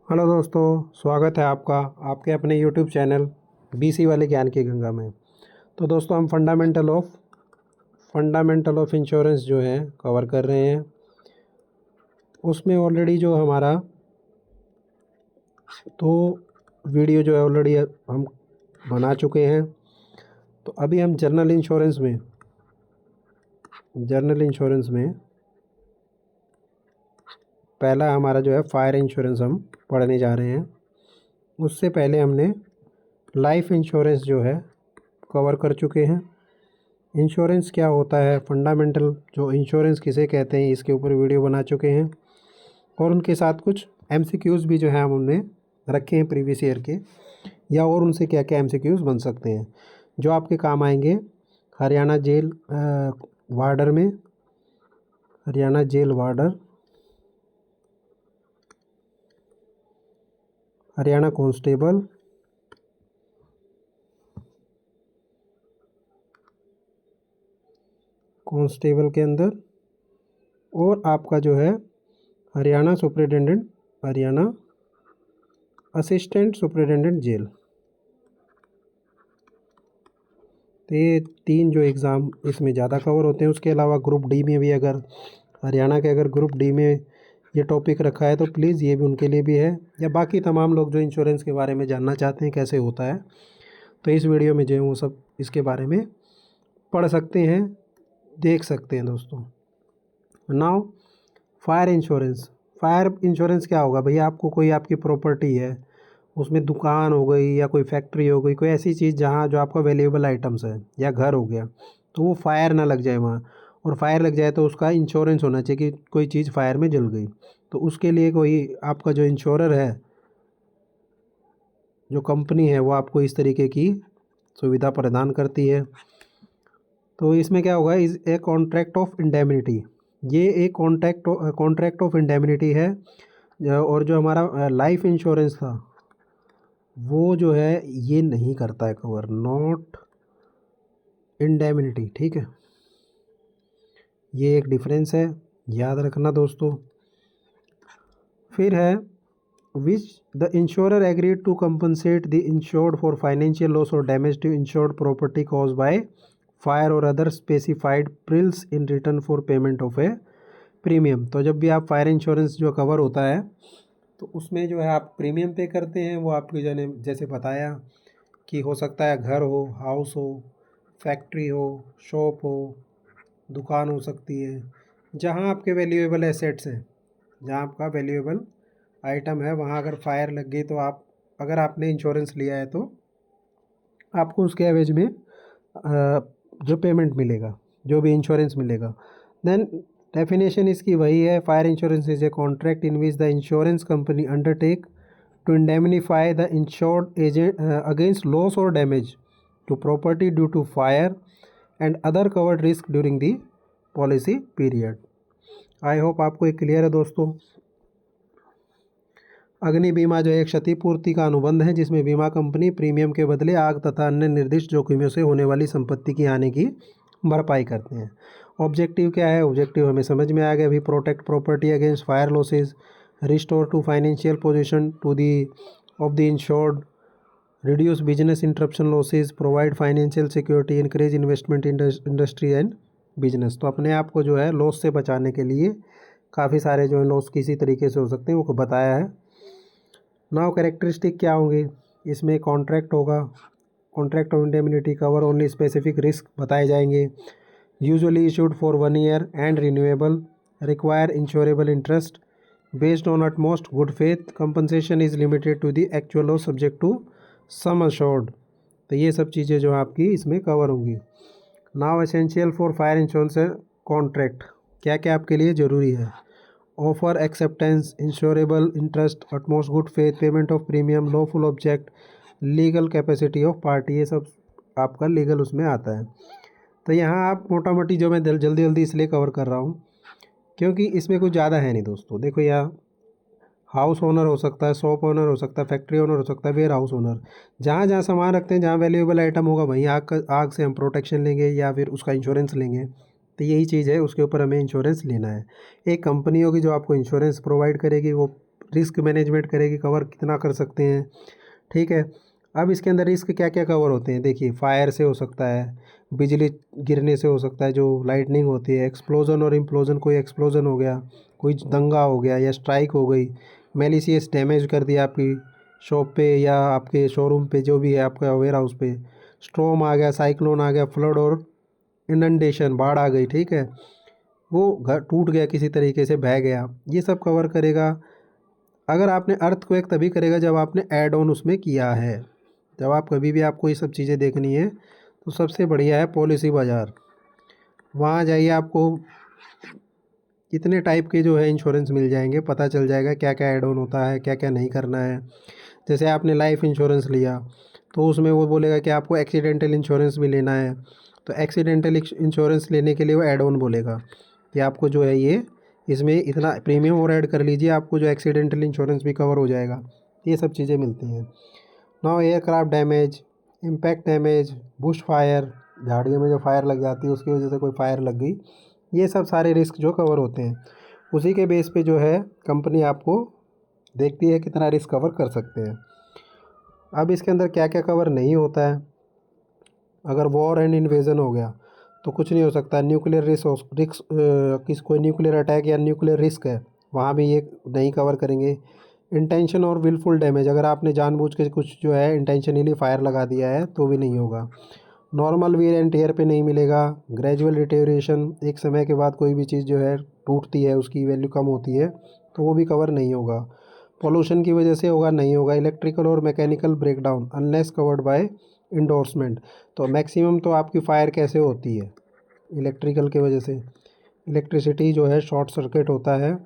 Hello दोस्तों, स्वागत है आपका आपके अपने यूट्यूब चैनल बीसी वाले ज्ञान की गंगा में। तो दोस्तों हम फंडामेंटल ऑफ इंश्योरेंस जो है कवर कर रहे हैं। उसमें ऑलरेडी जो हमारा तो वीडियो जो है ऑलरेडी हम बना चुके हैं। तो अभी हम जर्नल इंश्योरेंस में पहला हमारा जो है फायर इंश्योरेंस हम पढ़ने जा रहे हैं। उससे पहले हमने लाइफ इंश्योरेंस जो है कवर कर चुके हैं। इंश्योरेंस क्या होता है, फंडामेंटल जो इंश्योरेंस किसे कहते हैं, इसके ऊपर वीडियो बना चुके हैं। और उनके साथ कुछ एमसीक्यूज़ भी जो है हम उनमें रखे हैं प्रीवियस ईयर के, या और उनसे क्या क्या एमसीक्यूज़ बन सकते हैं जो आपके काम आएंगे हरियाणा जेल वार्डर में। Haryana jail warder, Haryana constable के अंदर, और आपका जो है हरियाणा असिस्टेंट सुपरिटेंडेंट जेल। तो ये तीन जो एग्ज़ाम इसमें ज़्यादा कवर होते हैं। उसके अलावा ग्रुप डी में भी अगर हरियाणा के ग्रुप डी में ये टॉपिक रखा है तो प्लीज़ ये भी उनके लिए भी है, या बाकी तमाम लोग जो इंश्योरेंस के बारे में जानना चाहते हैं कैसे होता है, तो इस वीडियो में जो है वो सब इसके बारे में पढ़ सकते हैं, देख सकते हैं दोस्तों। नाउ फायर इंश्योरेंस क्या होगा भैया? आपको कोई आपकी प्रॉपर्टी है, उसमें दुकान हो गई या कोई फैक्ट्री हो गई, कोई ऐसी चीज़ जहाँ जो आपका वैल्यूएबल आइटम्स है, या घर हो गया, तो वो फायर ना लग जाए वहाँ। और फायर लग जाए तो उसका इंश्योरेंस होना चाहिए कि कोई चीज़ फायर में जल गई, तो उसके लिए कोई आपका जो इंश्योरर है, जो कंपनी है, वो आपको इस तरीके की सुविधा प्रदान करती है। तो इसमें क्या होगा, इस ए कॉन्ट्रैक्ट ऑफ इंडेमनिटी, ये एक कॉन्ट्रैक्ट ऑफ इंडेमनिटी है। और जो हमारा लाइफ इंश्योरेंस था वो जो है ये नहीं करता है कवर, नॉट इंडेमनिटी, ठीक है। ये एक डिफरेंस है, याद रखना दोस्तों। फिर है which the insurer agreed to compensate the insured for financial loss और damage to insured property cause by fire और other specified perils in return for payment of a premium. तो जब भी आप फायर इंश्योरेंस जो कवर होता है तो उसमें जो है आप प्रीमियम पे करते हैं। वो आपके जैसे बताया कि हो सकता है घर हो, हाउस हो, फैक्ट्री हो, शॉप हो, दुकान हो सकती है, जहाँ आपके वैल्यूएबल एसेट्स हैं, जहाँ आपका वैल्यूएबल आइटम है, वहाँ अगर फायर लग गई तो अगर आपने इंश्योरेंस लिया है तो आपको उसके एवज में जो पेमेंट मिलेगा, जो भी इंश्योरेंस मिलेगा। देन डेफिनेशन इसकी वही है, fire insurance is a contract in which the insurance company undertake to indemnify the insured agent against loss और damage to property due to fire and other covered risk during the policy period. I hope आपको एक clear है दोस्तों। अग्नि बीमा जो है एक क्षतिपूर्ति का अनुबंध है जिसमें बीमा कंपनी प्रीमियम के बदले आग तथा अन्य निर्दिष्ट जोखिमों से होने वाली संपत्ति की हानि की भरपाई करते हैं। ऑब्जेक्टिव क्या है? ऑब्जेक्टिव हमें समझ में आ गया अभी। Protect property against fire losses, restore to financial position to the of the insured, reduce business interruption losses, provide financial security, encourage investment industry and business. तो अपने आप को जो है लॉस से बचाने के लिए काफ़ी सारे जो है लॉस किसी तरीके से हो सकते हैं वो बताया है। नाउ कैरेक्टरिस्टिक क्या होंगे इसमें? कॉन्ट्रैक्ट होगा, contract of indemnity cover only specific risk बताए जाएंगे, usually issued for 1 year and renewable, require insurable interest based on utmost good faith, compensation is limited to the actual loss subject to sum assured. तो ये सब चीज़ें जो आपकी इसमें cover होंगी। Now essential for fire insurance contract, क्या क्या आपके लिए ज़रूरी है? Offer acceptance, insurable interest, utmost good faith, payment of premium, lawful object, legal capacity of party, ये सब आपका लीगल उसमें आता है। तो यहाँ आप मोटा मोटी जो मैं जल्दी जल्दी इसलिए कवर कर रहा हूँ क्योंकि इसमें कुछ ज़्यादा है नहीं दोस्तों। देखो यहाँ हाउस ओनर हो सकता है, शॉप ओनर हो सकता है, फैक्ट्री ओनर हो सकता है, वेयर हाउस ओनर, जहाँ जहाँ सामान रखते हैं, जहाँ वैल्यूएबल आइटम होगा वहीं आग से हम प्रोटेक्शन लेंगे या फिर उसका इंश्योरेंस लेंगे। तो यही चीज़ है, उसके ऊपर हमें इंश्योरेंस लेना है। एक कंपनी होगी जो आपको इंश्योरेंस प्रोवाइड करेगी, वो रिस्क मैनेजमेंट करेगी, कवर कितना कर सकते हैं। ठीक है, अब इसके अंदर रिस्क क्या क्या कवर होते हैं, देखिए फायर से हो सकता है, बिजली गिरने से हो सकता है जो लाइटनिंग होती है, एक्सप्लोजन और इम्प्लोजन, कोई एक्सप्लोजन हो गया, कोई दंगा हो गया या स्ट्राइक हो गई, मैलिशियस डैमेज कर दिया आपकी शॉप पे या आपके शोरूम पे जो भी है आपका वेयर हाउस पे, स्टॉर्म आ गया, साइक्लोन आ गया, फ्लड और इनंडेशन, बाढ़ आ गई, ठीक है, वो घर टूट गया किसी तरीके से बह गया, ये सब कवर करेगा। अगर आपने अर्थक्वेक तभी करेगा जब आपने ऐड ऑन उसमें किया है। जब आप कभी भी आपको ये सब चीज़ें देखनी है तो सबसे बढ़िया है पॉलिसी बाज़ार, वहाँ जाइए, आपको कितने टाइप के जो है इंश्योरेंस मिल जाएंगे, पता चल जाएगा क्या क्या ऐड ऑन होता है, क्या क्या नहीं करना है। जैसे आपने लाइफ इंश्योरेंस लिया तो उसमें वो बोलेगा कि आपको एक्सीडेंटल इंश्योरेंस भी लेना है, तो एक्सीडेंटल इंश्योरेंस लेने के लिए वो ऐड ऑन बोलेगा कि आपको जो है ये इसमें इतना प्रीमियम और ऐड कर लीजिए, आपको जो एक्सीडेंटल इंश्योरेंस भी कवर हो जाएगा। ये सब चीज़ें मिलती हैं। Now aircraft damage, impact damage, Bush fire, झाड़ियों में जो फायर लग जाती है उसकी वजह से कोई फायर लग गई, ये सब सारे रिस्क जो कवर होते हैं, उसी के बेस पे जो है कंपनी आपको देखती है कितना रिस्क कवर कर सकते हैं। अब इसके अंदर क्या क्या कवर नहीं होता है, अगर वॉर एंड इन्वेजन हो गया तो कुछ नहीं हो सकता। न्यूक्लियर रिस्क किस कोई न्यूक्लियर अटैक या न्यूक्लियर रिस्क है, वहाँ भी ये नहीं कवर करेंगे। इंटेंशन और विलफुल डैमेज, अगर आपने जानबूझ के कुछ जो है इंटेंशनली फायर लगा दिया है तो भी नहीं होगा। नॉर्मल वीयर एंड टेयर पे नहीं मिलेगा। ग्रेजुअल डिटेरियोरेशन, एक समय के बाद कोई भी चीज़ जो है टूटती है, उसकी वैल्यू कम होती है, तो वो भी कवर नहीं होगा। पोल्यूशन की वजह से होगा, नहीं होगा। इलेक्ट्रिकल और mechanical breakdown unless covered by endorsement, तो मैक्सिमम तो आपकी फ़ायर कैसे होती है, इलेक्ट्रिकल की वजह से, इलेक्ट्रिसिटी जो है शॉर्ट सर्किट होता है,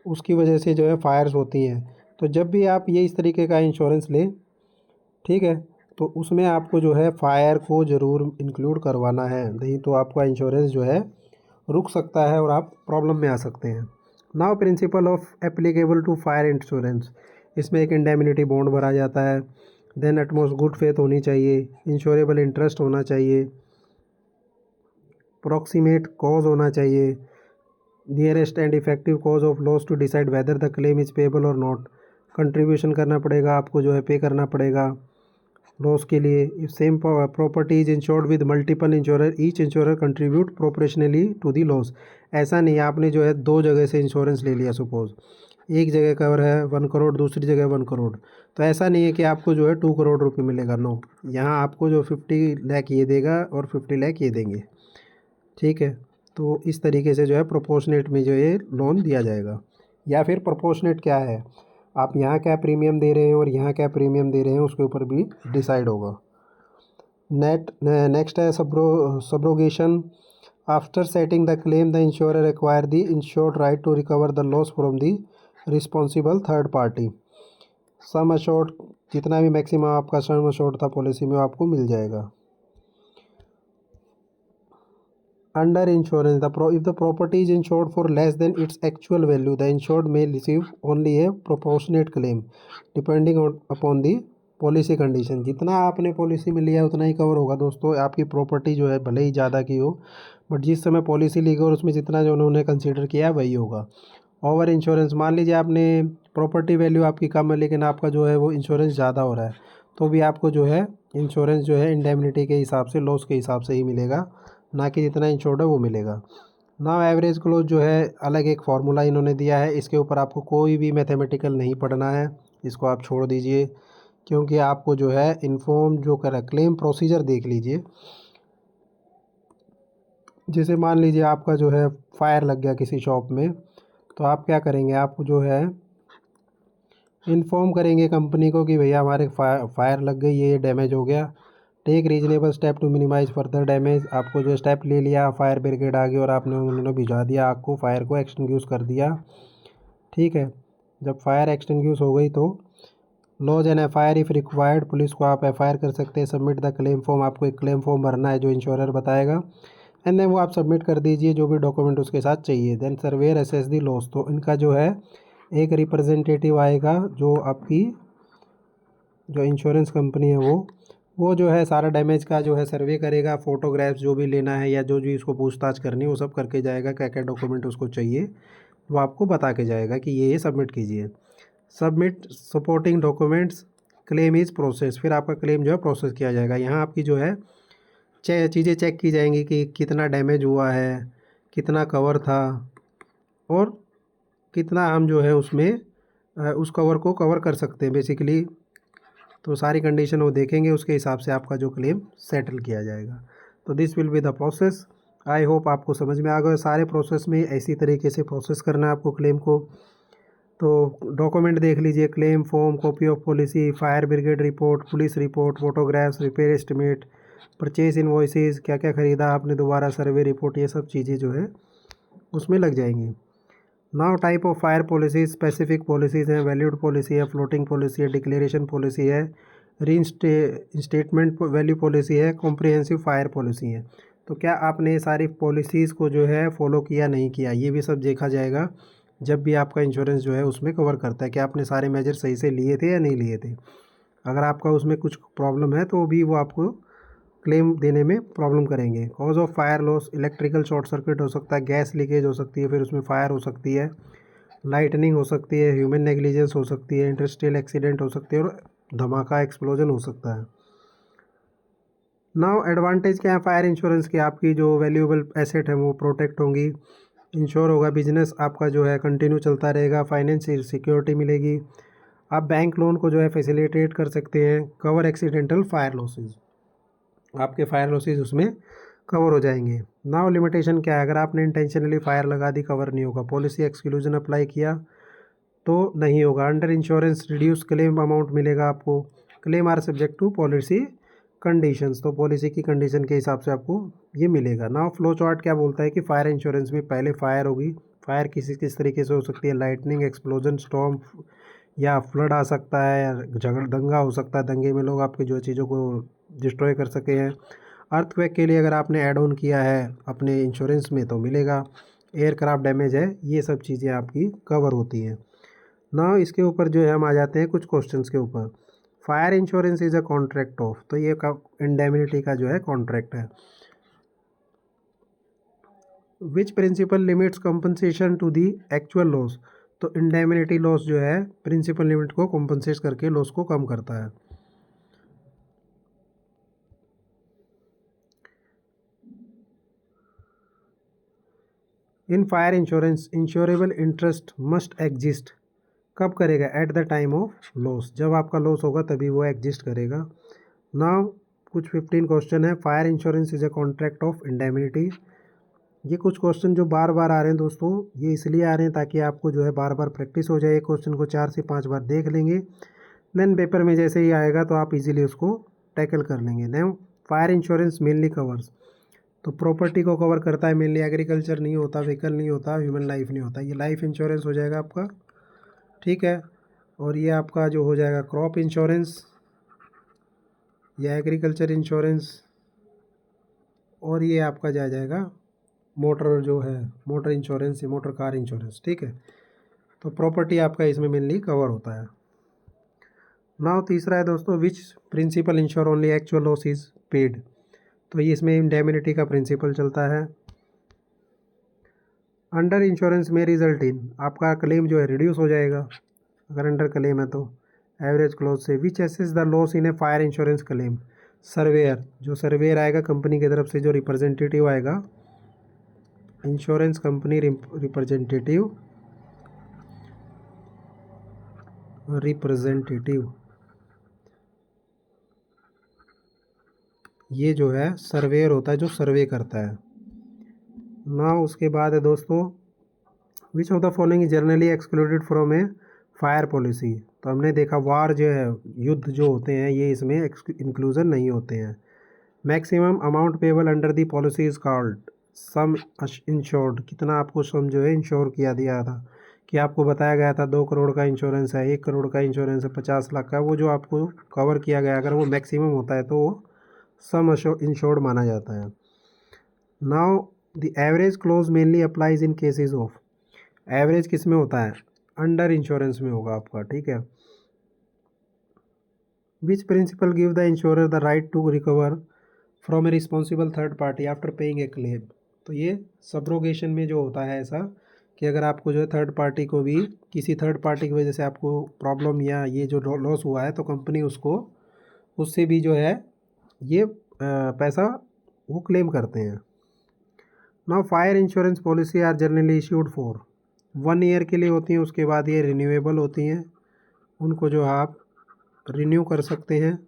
उसकी वजह से जो है फायर्स होती हैं। तो जब भी आप ये इस तरीके का इंश्योरेंस लें, ठीक है, तो उसमें आपको जो है फायर को ज़रूर इंक्लूड करवाना है, नहीं तो आपका इंश्योरेंस जो है रुक सकता है और आप प्रॉब्लम में आ सकते हैं। Now principle of applicable to fire insurance, इसमें एक इंडेमिनिटी बॉन्ड भरा जाता है, देन एटमोस्ट गुड फेथ होनी चाहिए, इंश्योरेबल इंटरेस्ट होना चाहिए, प्रॉक्सीमेट कॉज होना चाहिए, nearest and effective cause of loss to decide whether the claim is payable और नॉट, कंट्रीब्यूशन करना पड़ेगा आपको, जो है पे करना पड़ेगा लॉस के लिए। Same property is insured with multiple insurer, each insurer contribute proportionally to the loss. ऐसा नहीं है आपने जो है दो जगह से इंश्योरेंस ले लिया, सपोज एक जगह कवर है 1 करोड़, दूसरी जगह 1 करोड़, तो ऐसा नहीं है कि आपको जो है 2 करोड़ रुपये मिलेगा, नो, यहाँ आपको जो 50 लाख ये देगा और 50 लाख ये देंगे, ठीक है। तो इस तरीके से जो है प्रोपोर्शनेट में जो ये लोन दिया जाएगा। या फिर प्रोपोर्शनेट क्या है, आप यहाँ क्या प्रीमियम दे रहे हैं और यहाँ क्या प्रीमियम दे रहे हैं, उसके ऊपर भी डिसाइड होगा। नेक्स्ट है subrogation. After settling the claim the insurer acquire the insured right to recover the loss from the responsible third party. Sum assured, जितना भी मैक्सिमम आपका सम अश्योर्ड था पॉलिसी में, आपको मिल जाएगा। Under insurance, if the property is insured for less than its actual value, the insured may receive only a proportionate claim, depending upon the policy condition. जितना आपने policy में लिया उतना ही कवर होगा दोस्तों। आपकी प्रॉपर्टी जो है भले ही ज़्यादा की हो, बट जिस समय पॉलिसी ली गई और उसमें जितना जो उन्होंने कंसीडर किया है वही होगा। ओवर इंश्योरेंस, मान लीजिए आपने प्रॉपर्टी वैल्यू आपकी कम है लेकिन आपका जो है वो इंश्योरेंस ज़्यादा हो रहा है, तो भी आपको जो है इंश्योरेंस जो है इंडेमनिटी के हिसाब से, लॉस के हिसाब से ही मिलेगा, ना कि जितना इंश्योर्ड है वो मिलेगा। ना एवरेज क्लोज जो है अलग एक फार्मूला इन्होंने दिया है, इसके ऊपर आपको कोई भी मैथमेटिकल नहीं पढ़ना है, इसको आप छोड़ दीजिए, क्योंकि आपको जो है इन्फॉर्म जो करा क्लेम प्रोसीजर देख लीजिए। जैसे मान लीजिए आपका जो है फायर लग गया किसी शॉप में, तो आप क्या करेंगे, आप जो है इन्फॉर्म करेंगे कंपनी को कि भैया हमारे फायर लग गई, ये डैमेज हो गया, take reasonable step to minimize further damage. आपको जो स्टेप ले लिया, फायर ब्रिगेड आ गई और आपने उन्होंने बुझा दिया आग को, फायर को एक्सटिंग्विश कर दिया, ठीक है। जब फायर एक्सटिंग्विश हो गई तो lodge an FIR if required, police को आप एफआईआर कर सकते हैं। सबमिट द क्लेम फॉर्म, आपको एक क्लेम फॉर्म भरना है जो इंश्योरर बताएगा, एंड देन वो आप सबमिट कर दीजिए जो भी डॉक्यूमेंट उसके साथ चाहिए। देन सर्वेयर असेस दी लॉस, तो इनका जो है एक रिप्रेजेंटेटिव आएगा जो आपकी जो इंश्योरेंस कंपनी है वो जो है सारा डैमेज का जो है सर्वे करेगा, फ़ोटोग्राफ्स जो भी लेना है या जो भी उसको पूछताछ करनी है वो सब करके जाएगा, क्या क्या डॉक्यूमेंट उसको चाहिए वो आपको बता के जाएगा कि ये सबमिट कीजिए। Submit supporting documents, claim is process, फिर आपका क्लेम जो है प्रोसेस किया जाएगा। यहाँ आपकी जो है चीज़ें चेक की जाएंगी कि कितना डैमेज हुआ है, कितना कवर था, और कितना हम जो है उसमें उस कवर को कवर कर सकते हैं बेसिकली। तो सारी कंडीशन वो देखेंगे, उसके हिसाब से आपका जो क्लेम सेटल किया जाएगा। तो this will be the process. I hope आपको समझ में आ गया। सारे प्रोसेस में इसी तरीके से प्रोसेस करना है आपको क्लेम को। तो डॉक्यूमेंट देख लीजिए, claim form, copy of policy, fire brigade report, police report, photographs, repair estimate, purchase invoices, क्या क्या ख़रीदा आपने दोबारा, सर्वे रिपोर्ट, ये सब चीज़ें जो है उसमें लग जाएंगी। Now type of fire policy, specific policies हैं, वैल्यूड पॉलिसी है, फ्लोटिंग पॉलिसी है, डिक्लेरेशन पॉलिसी है, रीइंस्टेटमेंट वैल्यू पॉलिसी है, कॉम्प्रिहेंसिव फायर पॉलिसी है। तो क्या आपने सारी पॉलिसीज़ को जो है फॉलो किया, नहीं किया, ये भी सब देखा जाएगा जब भी आपका इंश्योरेंस जो है उसमें कवर करता है कि आपने सारे मेजर सही से लिए थे या नहीं लिए थे। अगर आपका उसमें कुछ प्रॉब्लम है तो भी वो आपको क्लेम देने में प्रॉब्लम करेंगे। Cause of fire loss, electrical short circuit हो सकता है, गैस लीकेज हो सकती है, फिर उसमें फायर हो सकती है, लाइटनिंग हो सकती है, ह्यूमन नेग्लिजेंस हो सकती है, इंडस्ट्रियल एक्सीडेंट हो सकती है, और धमाका एक्सप्लोजन हो सकता है। नाउ एडवांटेज क्या है फायर इंश्योरेंस की, आपकी जो वैल्यूएबल एसेट है वो प्रोटेक्ट होंगी, इंश्योर होगा, बिजनेस आपका जो है कंटिन्यू चलता रहेगा, फाइनेंशियल सिक्योरिटी मिलेगी, आप बैंक लोन को जो है फैसिलिटेट कर सकते हैं, कवर एक्सीडेंटल फायर लॉसेज, आपके फायर लॉसेज उसमें कवर हो जाएंगे। नाउ लिमिटेशन क्या है, अगर आपने इंटेंशनली फायर लगा दी कवर नहीं होगा, पॉलिसी एक्सक्लूजन अप्लाई किया तो नहीं होगा, under insurance reduce claim amount मिलेगा आपको, claim are subject to policy conditions, तो पॉलिसी की कंडीशन के हिसाब से आपको ये मिलेगा। नाउ फ्लो चार्ट क्या बोलता है कि फायर इंश्योरेंस में पहले फायर होगी, फायर किसी किस तरीके से हो सकती है, लाइटनिंग, एक्सप्लोजन, स्टॉर्म, या फ्लड आ सकता है, या झगड़ दंगा हो सकता है, दंगे में लोग आपकी जो चीज़ों को डिस्ट्रॉय कर सके हैं। अर्थक्वेक के लिए अगर आपने ऐड ऑन किया है अपने इंश्योरेंस में तो मिलेगा, एयरक्राफ्ट डैमेज है, ये सब चीज़ें आपकी कवर होती हैं। ना इसके ऊपर जो है हम आ जाते हैं कुछ क्वेश्चंस के ऊपर। Fire insurance is a contract of, तो ये इंडेमिनिटी का जो है कॉन्ट्रैक्ट है। Which principle limits compensation to the actual loss, तो इंडेमिनिटी लॉस जो है प्रिंसिपल लिमिट को कॉम्पनसेट करके लॉस को कम करता है। In fire insurance insurable interest must exist, कब करेगा, at the time of loss, जब आपका लॉस होगा तभी वो एग्जिस्ट करेगा। नाउ कुछ 15 क्वेश्चन है। Fire insurance is a contract of indemnity. ये कुछ क्वेश्चन जो बार बार आ रहे हैं दोस्तों, ये इसलिए आ रहे हैं ताकि आपको जो है बार बार प्रैक्टिस हो जाए। क्वेश्चन को 4 से 5 बार देख लेंगे, देन पेपर में जैसे ही आएगा तो आप इजीली उसको टैकल कर लेंगे। Now fire insurance mainly covers, तो प्रॉपर्टी को कवर करता है मेनली, एग्रीकल्चर नहीं होता, व्हीकल नहीं होता, ह्यूमन लाइफ नहीं होता। ये लाइफ इंश्योरेंस हो जाएगा आपका, ठीक है। और ये आपका जो हो जाएगा क्रॉप इंश्योरेंस या एग्रीकल्चर इंश्योरेंस, और ये आपका जा जाएगा मोटर जो है मोटर इंश्योरेंस या मोटर कार इंश्योरेंस, ठीक है। तो प्रॉपर्टी आपका इसमें मेनली कवर होता है। नाउ तीसरा है दोस्तों, which principle ensure only actual loss is paid, तो ये इसमें इंडेमिनिटी का प्रिंसिपल चलता है। अंडर इंश्योरेंस में रिजल्ट इन, आपका क्लेम जो है रिड्यूस हो जाएगा अगर अंडर क्लेम है तो, एवरेज क्लोज से। Which assess the loss in a fire insurance claim, surveyor, जो सर्वेयर आएगा कंपनी की तरफ से, जो रिप्रेजेंटेटिव आएगा, इंश्योरेंस कंपनी रिप्रेजेंटेटिव ये जो है सर्वेयर होता है जो सर्वे करता है ना। उसके बाद है दोस्तों, which of the following generally excluded from A fire policy, तो हमने देखा वार जो है, युद्ध जो होते हैं ये इसमें इंक्लूजन नहीं होते हैं। Maximum amount payable under the policy is called some insured, कितना आपको सम जो है इंश्योर किया दिया था, कि आपको बताया गया था 2 करोड़ का इंश्योरेंस है, 1 करोड़ का इंश्योरेंस है, 50 लाख का, वो जो आपको कवर किया गया अगर वो मैक्सिमम होता है तो वो सम इंश्योर्ड माना जाता है। Now the average close mainly applies in cases of, average किस में होता है, अंडर इंश्योरेंस में होगा आपका, ठीक है। Which principle give the insurer the right to recover from a responsible third party after paying a claim, तो ये सब्रोगेशन में जो होता है ऐसा, कि अगर आपको जो है थर्ड पार्टी को भी किसी थर्ड पार्टी की वजह से आपको प्रॉब्लम या ये जो लॉस हुआ है तो कंपनी उसको उससे भी जो है ये पैसा वो क्लेम करते हैं। Now fire insurance policy are generally issued for 1 year के लिए होती हैं, उसके बाद ये रिन्यूएबल होती हैं, उनको जो आप रिन्यू कर सकते हैं।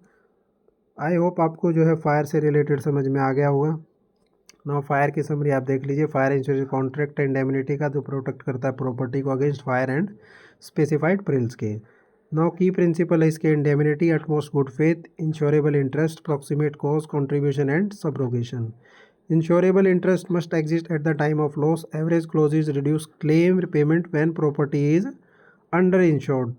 आई होप आपको जो है फायर से रिलेटेड समझ में आ गया होगा। नाउ फायर की समरी आप देख लीजिए। फायर इंश्योरेंस कॉन्ट्रैक्ट इंडेमनिटी का जो प्रोटेक्ट करता है प्रॉपर्टी को against fire and specified perils के। नाउ की प्रिंसिपल है इसके indemnity, utmost good faith, insurable interest, proximate cause, contribution and subrogation. Insurable interest must exist at the time of loss. Average clauses reduce claim repayment when property is underinsured.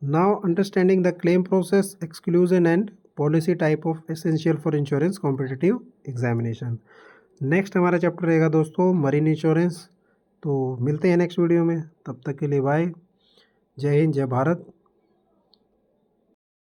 Now, understanding the claim process, exclusion and policy type of essential for insurance competitive examination. Next हमारा chapter रहेगा दोस्तों marine insurance. तो मिलते हैं next video में, तब तक के लिए बाय। जय हिंद, जय भारत।